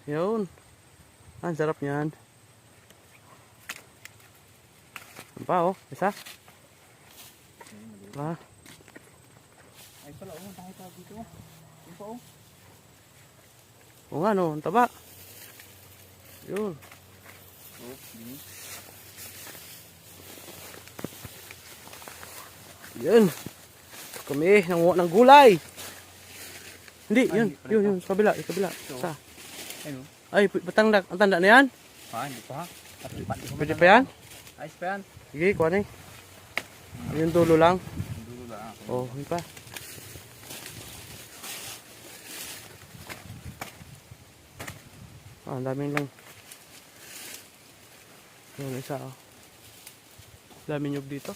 Yun. Ang sarap niyan. Ano pa oh? Isa? Ha? Ay pala, tayo pa dito. Yun pa oh. Oo nga no, ang taba. Yun. Oh, Yun. Kami nanguha ng gulay. Hindi, yun, sa kabila, Sa. Ayun. Ay, ang tanda na yan? Hindi pa. Pwede pa yan? Ayos pa yan. Sige, kuha na eh. Yung dulo lang. Dulo lang. Oh, yun pa. Ang daming lang. Yung isa oh. Daming nyug dito.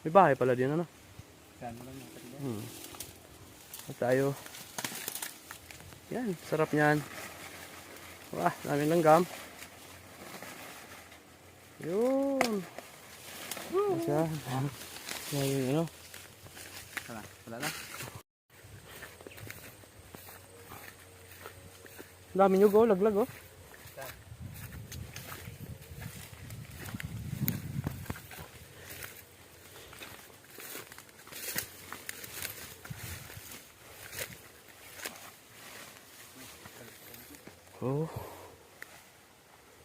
May bahay pala din ano. Yan mo lang yung At tayo. Yan, sarap niyan. Wah, daming langgam. Yun. Yan. Yan, ano. Wala na. Dami nyug oh, laglag oh. Oh.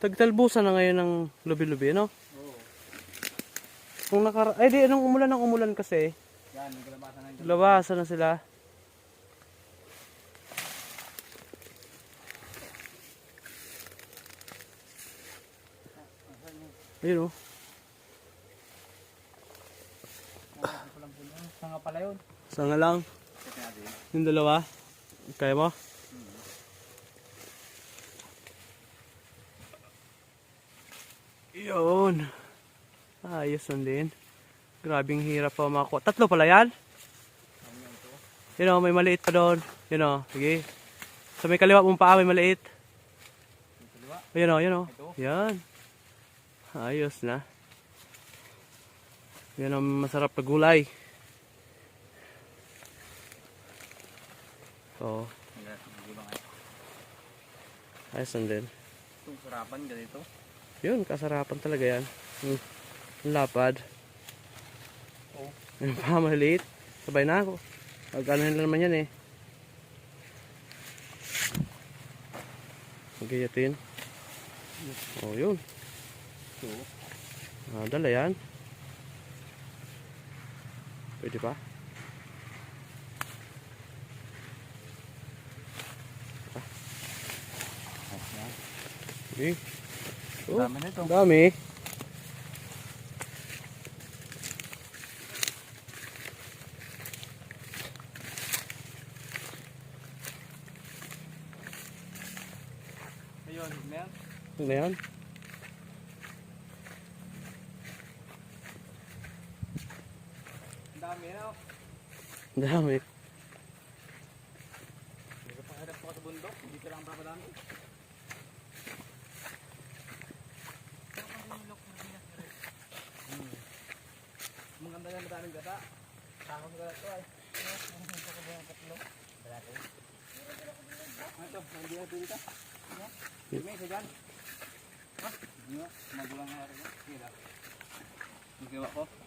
Tagtalbusan na ngayon ng lubi-lubi, no? Oo. Kung ay di, anong umulan kasi. Yan, naglalabasan na yung Labasan na sila. Ayun, oh. Sanga pala yun. Sanga lang. Yung dalawa. Kaya mo? Yun. Ayos nun din. Grabing hirap pa makuha. Tatlo pala yan? Yun o, may maliit pa doon. Yun o, sige. Sa may kaliwa mong paa may maliit. Yun o, yun o. Yan. Ayos na. Yan ang masarap na gulay. So, ayos nun din. Itong sarapan ganito. Yun, kasarapan talaga yan. Yung lapad. Oh. Yung pa maliit. Sabay na ako. Ano nila naman yan eh. Magayatin. Oh, yun. Dala yan. Pwede pa. Okay. Oh, dami na ito. Dami. Ayun, yan. Ano na yan? Dami na oh. Dami. Hindi ka pangharap pa sa bundok. Dito lang papadami. Maganda yan, madaming gata. Takot mo gata ito ay. Ito, hindi na pinita. May isa dyan. Ha? Hindi na, magulang nga rin. Kira. Ang gawa ko.